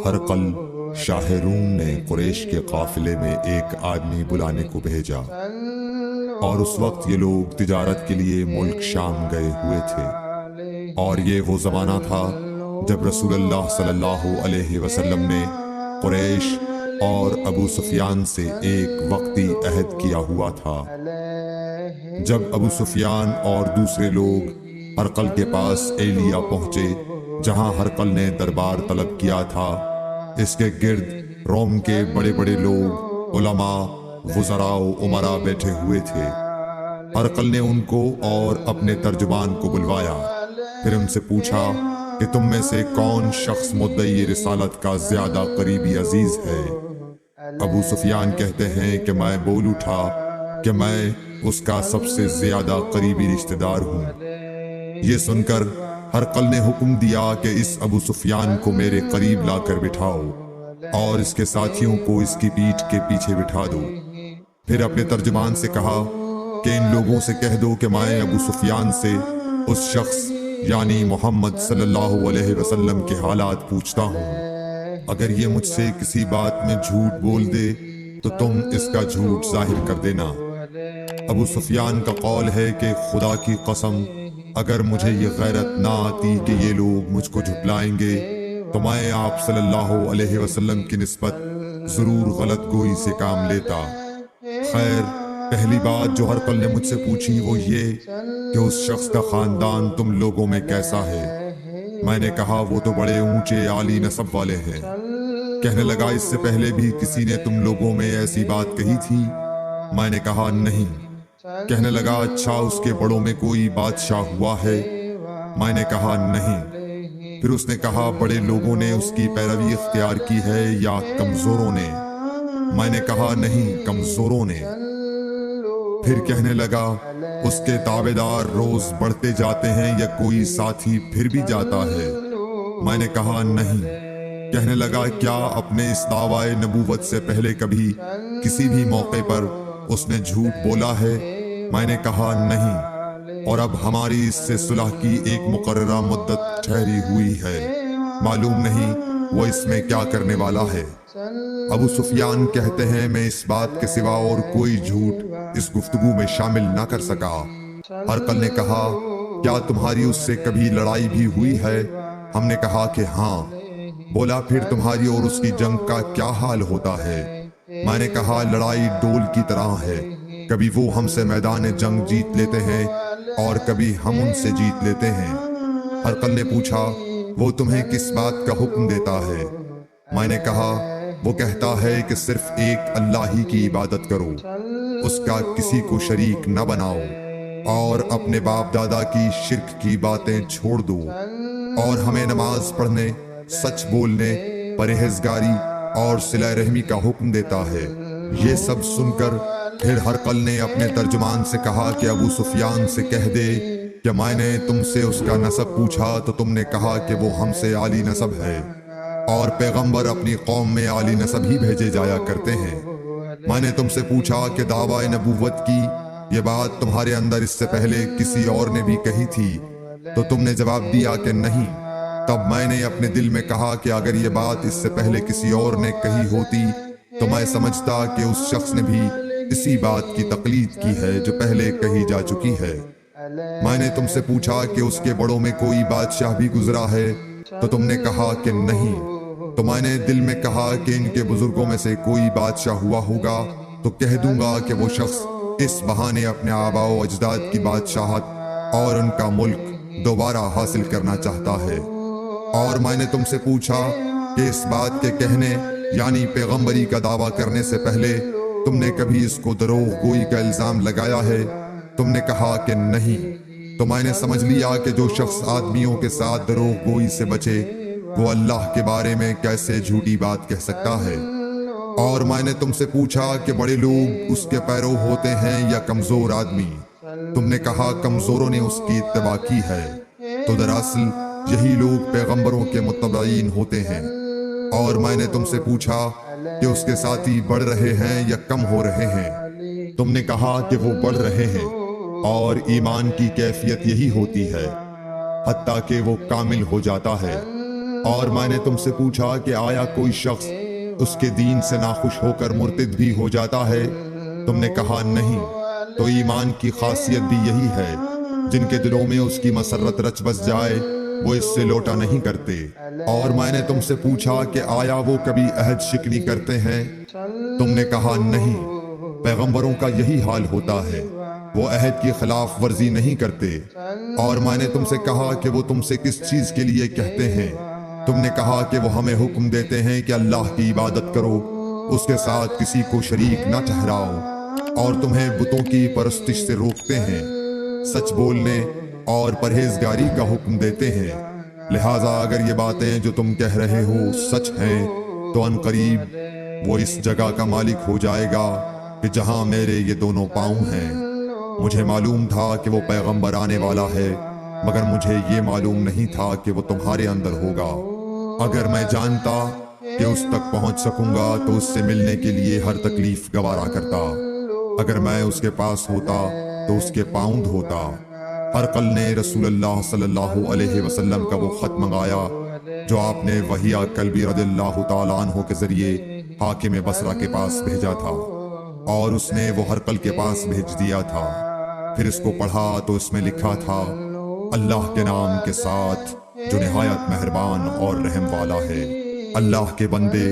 ہرقل شاہ روم نے قریش کے قافلے میں ایک آدمی بلانے کو بھیجا، اور اس وقت یہ لوگ تجارت کے لیے ملک شام گئے ہوئے تھے، اور یہ وہ زمانہ تھا جب رسول اللہ صلی اللہ علیہ وسلم نے قریش اور ابو سفیان سے ایک وقتی عہد کیا ہوا تھا۔ جب ابو سفیان اور دوسرے لوگ ہرقل کے پاس ایلیا پہنچے جہاں ہرقل نے دربار طلب کیا تھا، اس کے گرد روم کے بڑے بڑے لوگ، علماء، وزراء و امراء بیٹھے ہوئے تھے۔ ہرقل نے ان کو اور اپنے ترجمان کو بلوایا، پھر ان سے پوچھا کہ تم میں سے کون شخص مدعی رسالت کا زیادہ قریبی عزیز ہے؟ ابو سفیان کہتے ہیں کہ میں بول اٹھا کہ میں اس کا سب سے زیادہ قریبی رشتہ دار ہوں۔ یہ سن کر ہرقل نے حکم دیا کہ اس ابو سفیان کو میرے قریب لا کر بٹھاؤ اور اس کے ساتھیوں کو اس کی پیٹھ کے پیچھے بٹھا دو۔ پھر اپنے ترجمان سے کہا کہ ان لوگوں سے کہہ دو کہ میں ابو سفیان سے اس شخص یعنی محمد صلی اللہ علیہ وسلم کے حالات پوچھتا ہوں، اگر یہ مجھ سے کسی بات میں جھوٹ بول دے تو تم اس کا جھوٹ ظاہر کر دینا۔ ابو سفیان کا قول ہے کہ خدا کی قسم، اگر مجھے یہ غیرت نہ آتی کہ یہ لوگ مجھ کو جھٹلائیں گے تو میں آپ صلی اللہ علیہ وسلم کی نسبت ضرور غلط گوئی سے کام لیتا۔ خیر، پہلی بات جو ہرقل نے مجھ سے پوچھی وہ یہ کہ اس شخص کا خاندان تم لوگوں میں کیسا ہے؟ میں نے کہا وہ تو بڑے اونچے عالی نسب والے ہیں۔ کہنے لگا اس سے پہلے بھی کسی نے تم لوگوں میں ایسی بات کہی تھی؟ میں نے کہا نہیں۔ کہنے لگا اچھا اس کے بڑوں میں کوئی بادشاہ ہوا ہے؟ میں نے کہا نہیں۔ پھر اس نے کہا بڑے لوگوں نے اس کی پیروی اختیار کی ہے یا کمزوروں نے؟ میں نے کہا نہیں، کمزوروں نے۔ پھر کہنے لگا اس کے تابعدار روز بڑھتے جاتے ہیں یا کوئی ساتھی پھر بھی جاتا ہے؟ میں نے کہا نہیں۔ کہنے لگا کیا اپنے اس دعوی نبوت سے پہلے کبھی کسی بھی موقع پر اس نے جھوٹ بولا ہے؟ میں نے کہا نہیں، اور اب ہماری اس سے صلح کی ایک مقررہ مدت ٹھہری ہوئی ہے، معلوم نہیں وہ اس میں کیا کرنے والا ہے۔ ابو سفیان کہتے ہیں میں اس بات کے سوا اور کوئی جھوٹ اس گفتگو میں شامل نہ کر سکا۔ ہرقل نے کہا کیا تمہاری اس سے کبھی لڑائی بھی ہوئی ہے؟ ہم نے کہا کہ ہاں۔ بولا پھر تمہاری اور اس کی جنگ کا کیا حال ہوتا ہے؟ میں نے کہا لڑائی ڈول کی طرح ہے، کبھی وہ ہم سے میدان جنگ جیت لیتے ہیں اور کبھی ہم ان سے جیت لیتے ہیں۔ ہرقل نے پوچھا وہ تمہیں کس بات کا حکم دیتا ہے؟ میں نے کہا وہ کہتا ہے کہ صرف ایک اللہ ہی کی عبادت کرو، اس کا کسی کو شریک نہ بناؤ، اور اپنے باپ دادا کی شرک کی باتیں چھوڑ دو، اور ہمیں نماز پڑھنے، سچ بولنے، پرہیزگاری اور صلہ رحمی کا حکم دیتا ہے۔ یہ سب سن کر پھر ہرقل نے اپنے ترجمان سے کہا کہ ابو سفیان سے کہہ دے کہ میں نے تم سے اس کا نسب پوچھا تو تم نے کہا کہ وہ ہم سے عالی نسب ہے، اور پیغمبر اپنی قوم میں عالی نسب ہی بھیجے جایا کرتے ہیں۔ میں نے تم سے پوچھا کہ دعوی نبوت کی یہ بات تمہارے اندر اس سے پہلے کسی اور نے بھی کہی تھی؟ تو تم نے جواب دیا کہ نہیں۔ تب میں نے اپنے دل میں کہا کہ اگر یہ بات اس سے پہلے کسی اور نے کہی ہوتی تو میں سمجھتا کہ اس شخص نے بھی اسی بات کی تقلید کی ہے جو پہلے کہی جا چکی ہے۔ میں نے تم سے پوچھا کہ اس کے بڑوں میں کوئی بادشاہ بھی گزرا ہے؟ تو تم نے کہا کہ نہیں۔ تو میں نے دل میں کہا کہ ان کے بزرگوں میں سے کوئی بادشاہ ہوا ہوگا تو کہہ دوں گا کہ وہ شخص اس بہانے اپنے آباء و اجداد کی بادشاہت اور ان کا ملک دوبارہ حاصل کرنا چاہتا ہے۔ اور میں نے تم سے پوچھا کہ اس بات کے کہنے یعنی پیغمبری کا دعویٰ کرنے سے پہلے تم نے کبھی اس کو دروغ گوئی کا الزام لگایا ہے؟ تم نے کہا کہ نہیں۔ تو میں نے سمجھ لیا کہ جو شخص آدمیوں کے ساتھ دروغ گوئی سے بچے وہ اللہ کے بارے میں کیسے جھوٹی بات کہہ سکتا ہے۔ اور میں نے تم سے پوچھا کہ بڑے لوگ اس کے پیرو ہوتے ہیں یا کمزور آدمی؟ تم نے کہا کمزوروں نے اس کی اتباع کی ہے۔ تو دراصل یہی لوگ پیغمبروں کے متبعین ہوتے ہیں۔ اور میں نے تم سے پوچھا کہ اس کے ساتھی بڑھ رہے ہیں یا کم ہو رہے ہیں؟ تم نے کہا کہ وہ بڑھ رہے ہیں، اور ایمان کی کیفیت یہی ہوتی ہے حتیٰ کہ وہ کامل ہو جاتا ہے۔ اور میں نے تم سے پوچھا کہ آیا کوئی شخص اس کے دین سے ناخوش ہو کر مرتد بھی ہو جاتا ہے؟ تم نے کہا نہیں۔ تو ایمان کی خاصیت بھی یہی ہے، جن کے دلوں میں اس کی مسرت رچ بس جائے وہ اس سے لوٹا نہیں کرتے۔ اور میں نے تم سے پوچھا کہ آیا وہ کبھی عہد شکنی کرتے ہیں؟ تم نے کہا نہیں۔ پیغمبروں کا یہی حال ہوتا ہے، وہ عہد کی خلاف ورزی نہیں کرتے۔ اور میں نے تم سے کہا کہ وہ تم سے کس چیز کے لیے کہتے ہیں؟ تم نے کہا کہ وہ ہمیں حکم دیتے ہیں کہ اللہ کی عبادت کرو، اس کے ساتھ کسی کو شریک نہ ٹھہراؤ، اور تمہیں بتوں کی پرستش سے روکتے ہیں، سچ بولنے اور پرہیزگاری کا حکم دیتے ہیں۔ لہٰذا اگر یہ باتیں جو تم کہہ رہے ہو سچ ہیں تو ان قریب وہ اس جگہ کا مالک ہو جائے گا کہ جہاں میرے یہ دونوں پاؤں ہیں۔ مجھے معلوم تھا کہ وہ پیغمبر آنے والا ہے، مگر مجھے یہ معلوم نہیں تھا کہ وہ تمہارے اندر ہوگا۔ اگر میں جانتا کہ اس تک پہنچ سکوں گا تو اس سے ملنے کے لیے ہر تکلیف گوارا کرتا۔ اگر میں اس کے پاس ہوتا تو اس کے پاؤں دھوتا۔ ہرقل نے رسول اللہ صلی اللہ علیہ وسلم کا وہ خط منگایا جو آپ نے وحیہ کلبی رضی اللہ تعالیٰ عنہ کے ذریعے حاکم بصرہ کے پاس بھیجا تھا، اور اس نے وہ ہرقل کے پاس بھیج دیا تھا۔ پھر اس کو پڑھا تو اس میں لکھا تھا، اللہ کے نام کے ساتھ جو نہایت مہربان اور رحم والا ہے۔ اللہ کے بندے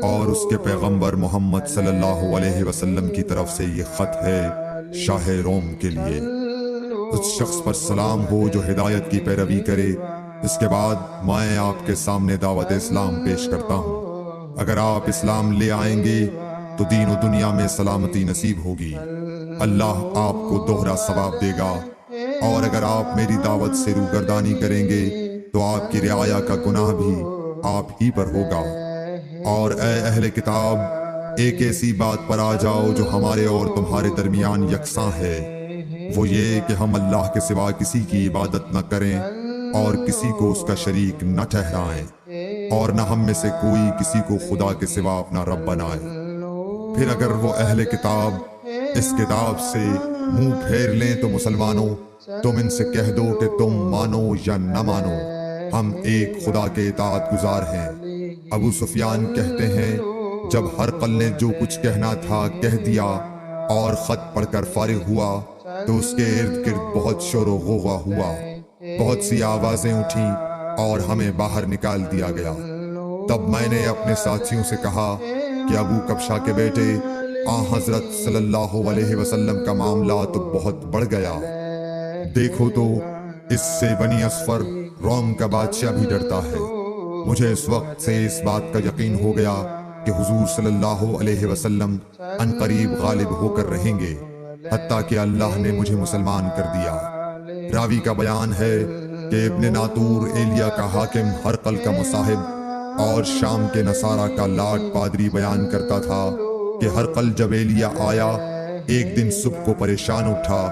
اور اس کے پیغمبر محمد صلی اللہ علیہ وسلم کی طرف سے یہ خط ہے شاہ روم کے لیے۔ اس شخص پر سلام ہو جو ہدایت کی پیروی کرے۔ اس کے بعد میں آپ کے سامنے دعوت اسلام پیش کرتا ہوں۔ اگر آپ اسلام لے آئیں گے تو دین و دنیا میں سلامتی نصیب ہوگی، اللہ آپ کو دوہرا ثواب دے گا، اور اگر آپ میری دعوت سے روگردانی کریں گے تو آپ کی رعایا کا گناہ بھی آپ ہی پر ہوگا۔ اور اے اہل کتاب، ایک ایسی بات پر آ جاؤ جو ہمارے اور تمہارے درمیان یکساں ہے، وہ یہ کہ ہم اللہ کے سوا کسی کی عبادت نہ کریں اور کسی کو اس کا شریک نہ ٹھہرائیں، اور نہ ہم میں سے کوئی کسی کو خدا کے سوا اپنا رب بنائے۔ پھر اگر وہ اہل کتاب اس کتاب سے منہ پھیر لیں تو مسلمانوں، تم ان سے کہہ دو کہ تم مانو یا نہ مانو، ہم ایک خدا کے اطاعت گزار ہیں۔ ابو سفیان کہتے ہیں، جب ہرقل نے جو کچھ کہنا تھا کہہ دیا اور خط پڑھ کر فارغ ہوا تو اس کے ارد گرد بہت شور و غوغا ہوا، بہت سی آوازیں اٹھیں اور ہمیں باہر نکال دیا گیا۔ تب میں نے اپنے ساتھیوں سے کہا کہ ابو کبشہ کے بیٹے حضرت صلی اللہ علیہ وسلم کا معاملہ تو بہت بڑھ گیا، دیکھو تو اس سے بنی اصفر روم کا بادشاہ بھی ڈرتا ہے۔ مجھے اس وقت سے اس بات کا یقین ہو گیا کہ حضور صلی اللہ علیہ وسلم ان قریب غالب ہو کر رہیں گے، حتیٰ کہ اللہ نے مجھے مسلمان کر دیا۔ راوی کا بیان ہے کہ ابن ناطور ایلیا کا حاکم ہرقل کا مصاحب اور شام کے نصارہ کا لاٹ پادری بیان کرتا تھا کہ ہرقل جب ایلیا آیا ایک دن صبح کو پریشان اٹھا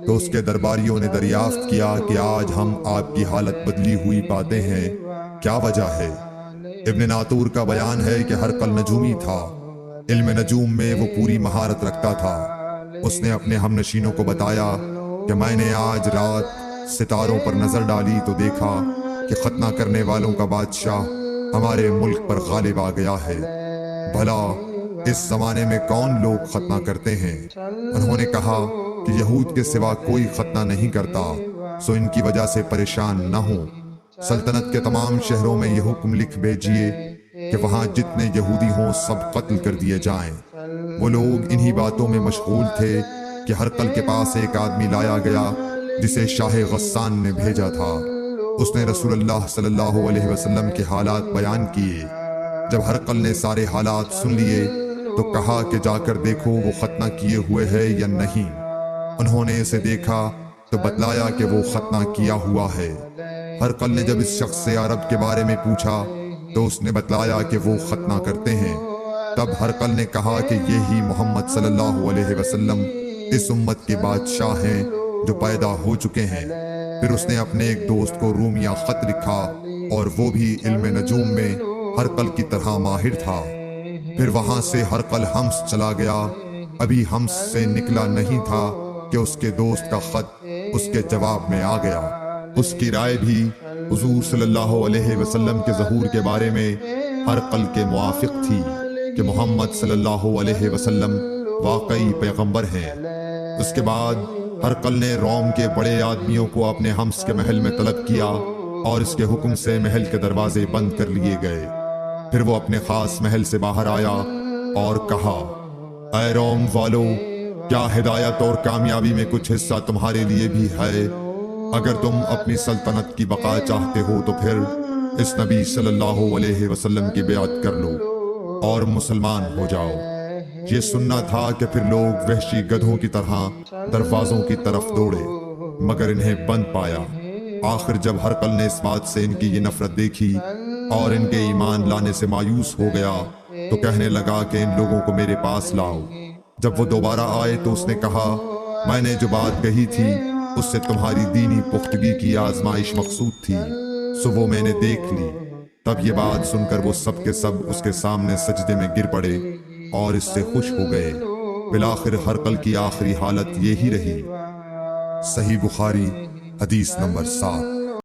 تو اس کے درباریوں نے دریافت کیا کہ آج ہم آپ کی حالت بدلی ہوئی پاتے ہیں، کیا وجہ ہے؟ ابن ناطور کا بیان ہے کہ ہرقل نجومی تھا، علم نجوم میں وہ پوری مہارت رکھتا تھا۔ اس نے اپنے ہم نشینوں کو بتایا کہ میں نے آج رات ستاروں پر نظر ڈالی تو دیکھا کہ ختنہ کرنے والوں کا بادشاہ ہمارے ملک پر غالب آ گیا ہے، بھلا اس زمانے میں کون لوگ ختنہ کرتے ہیں؟ انہوں نے کہا کہ یہود کے سوا کوئی ختنہ نہیں کرتا، سو ان کی وجہ سے پریشان نہ ہوں۔ سلطنت کے تمام شہروں میں یہ حکم لکھ بھیجیے کہ وہاں جتنے یہودی ہوں سب قتل کر دیے جائیں۔ وہ لوگ انہی باتوں میں مشغول تھے کہ ہرقل کے پاس ایک آدمی لایا گیا جسے شاہ غسان نے بھیجا تھا۔ اس نے رسول اللہ صلی اللہ علیہ وسلم کے حالات بیان کیے۔ جب ہرقل نے سارے حالات سن لیے تو کہا کہ جا کر دیکھو وہ ختنہ کیے ہوئے ہے یا نہیں۔ انہوں نے اسے دیکھا تو بتلایا کہ وہ ختنہ کیا ہوا ہے۔ ہرقل نے جب اس شخص سے عرب کے بارے میں پوچھا تو اس نے بتلایا کہ وہ ختنہ کرتے ہیں۔ تب ہرقل نے کہا کہ یہی محمد صلی اللہ علیہ وسلم اس امت کے بادشاہ ہیں جو پیدا ہو چکے ہیں۔ پھر اس نے اپنے ایک دوست کو رومیہ خط لکھا اور وہ بھی علم نجوم میں ہرقل کی طرح ماہر تھا۔ پھر وہاں سے ہرقل حمص چلا گیا، ابھی حمص سے نکلا نہیں تھا کہ اس کے دوست کا خط اس کے جواب میں آ گیا۔ اس کی رائے بھی حضور صلی اللہ علیہ وسلم کے ظہور کے بارے میں ہرقل کے موافق تھی کہ محمد صلی اللہ علیہ وسلم واقعی پیغمبر ہیں۔ اس کے بعد ہرقل نے روم کے بڑے آدمیوں کو اپنے حمص کے محل میں طلب کیا اور اس کے حکم سے محل کے دروازے بند کر لیے گئے۔ پھر وہ اپنے خاص محل سے باہر آیا اور کہا، اے روم والو، کیا ہدایت اور کامیابی میں کچھ حصہ تمہارے لیے بھی ہے؟ اگر تم اپنی سلطنت کی بقا چاہتے ہو تو پھر اس نبی صلی اللہ علیہ وسلم کی بیعت کر لو اور مسلمان ہو جاؤ۔ یہ سننا تھا کہ پھر لوگ وحشی گدھوں کی طرح دروازوں کی طرف دوڑے، مگر انہیں بند پایا۔ آخر جب ہرقل نے اس بات سے ان کی یہ نفرت دیکھی اور ان کے ایمان لانے سے مایوس ہو گیا تو کہنے لگا کہ ان لوگوں کو میرے پاس لاؤ۔ جب وہ دوبارہ آئے تو اس نے کہا، میں نے جو بات کہی تھی اس سے تمہاری دینی پختگی کی آزمائش مقصود تھی، سو وہ میں نے دیکھ لی۔ تب یہ بات سن کر وہ سب کے سب اس کے سامنے سجدے میں گر پڑے اور اس سے خوش ہو گئے۔ بالآخر ہرقل کی آخری حالت یہی رہی۔ صحیح بخاری حدیث نمبر 7۔